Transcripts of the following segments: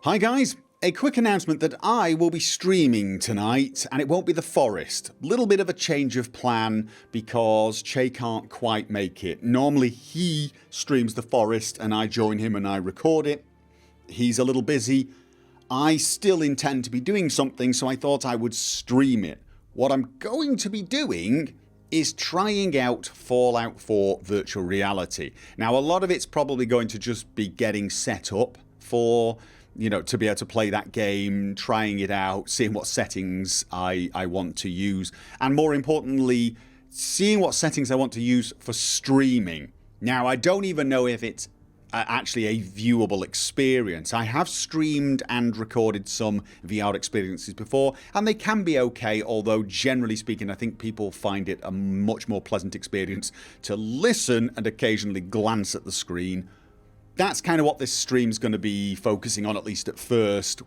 Hi guys, a quick announcement that I will be streaming tonight and it won't be the forest. Little bit of a change of plan because Che can't quite make it. Normally he streams the forest and I join him and I record it. He's a little busy. I still intend to be doing something, so I thought I would stream it. What I'm going to be doing is trying out Fallout 4 virtual reality. Now a lot of it's probably going to just be getting set up for, to be able to play that game, trying it out, seeing what settings I want to use, and more importantly, seeing what settings I want to use for streaming. Now, I don't even know if it's actually a viewable experience. I have streamed and recorded some VR experiences before, and they can be okay, although generally speaking, I think people find it a much more pleasant experience to listen and occasionally glance at the screen. That's kind of what this stream's going to be focusing on, at least at first.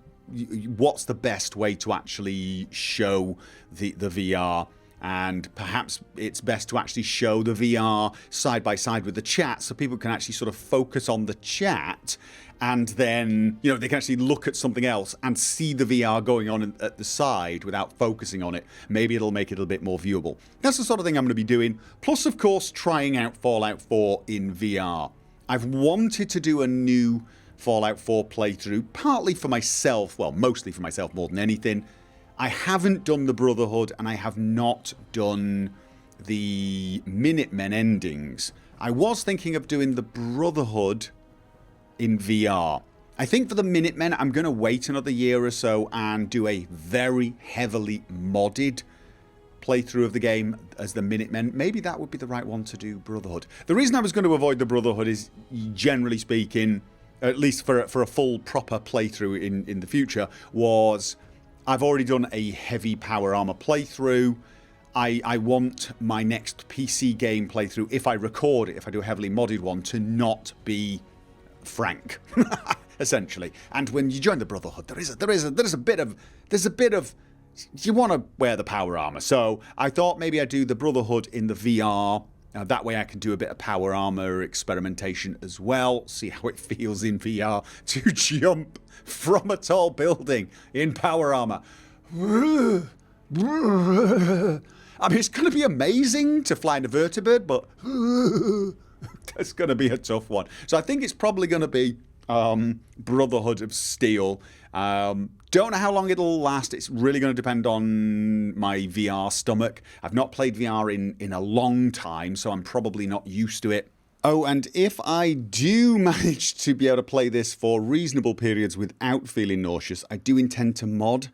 What's the best way to actually show the VR? And perhaps it's best to actually show the VR side by side with the chat so people can actually sort of focus on the chat, and then they can actually look at something else and see the VR going on at the side without focusing on it. Maybe it'll make it a bit more viewable. That's the sort of thing I'm going to be doing. Plus, of course, trying out Fallout 4 in VR. I've wanted to do a new Fallout 4 playthrough, partly for myself, well, mostly for myself more than anything. I haven't done the Brotherhood, and I have not done the Minutemen endings. I was thinking of doing the Brotherhood in VR. I think for the Minutemen, I'm going to wait another year or so and do a very heavily modded playthrough of the game as the Minutemen. Maybe that would be the right one to do Brotherhood. The reason I was going to avoid the Brotherhood is, generally speaking, at least for a full proper playthrough in the future, was I've already done a heavy power armor playthrough. I want my next PC game playthrough, if I record it, if I do a heavily modded one, to not be frank, essentially. And when you join the Brotherhood, there's a bit of you want to wear the power armor. So I thought maybe I'd do the Brotherhood in the VR. That way I can do a bit of power armor experimentation as well. See how it feels in VR to jump from a tall building in power armor. I mean, it's going to be amazing to fly in a vertibird, but that's going to be a tough one. So I think it's probably going to be Brotherhood of Steel. Don't know how long it'll last. It's really going to depend on my VR stomach. I've not played VR in a long time, so I'm probably not used to it. Oh, and if I do manage to be able to play this for reasonable periods without feeling nauseous, I do intend to mod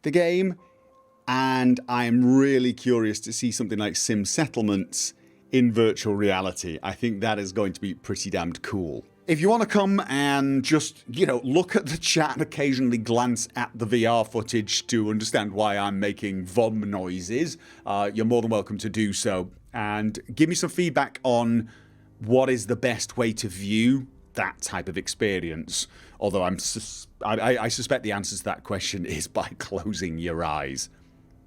the game, and I'm really curious to see something like Sim Settlements in virtual reality. I think that is going to be pretty damned cool. If you want to come and just, look at the chat and occasionally glance at the VR footage to understand why I'm making vom noises, you're more than welcome to do so. And give me some feedback on what is the best way to view that type of experience. Although I suspect the answer to that question is by closing your eyes.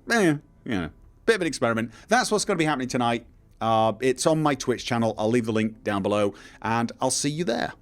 Bit of an experiment. That's what's going to be happening tonight. It's on my Twitch channel. I'll leave the link down below, and I'll see you there.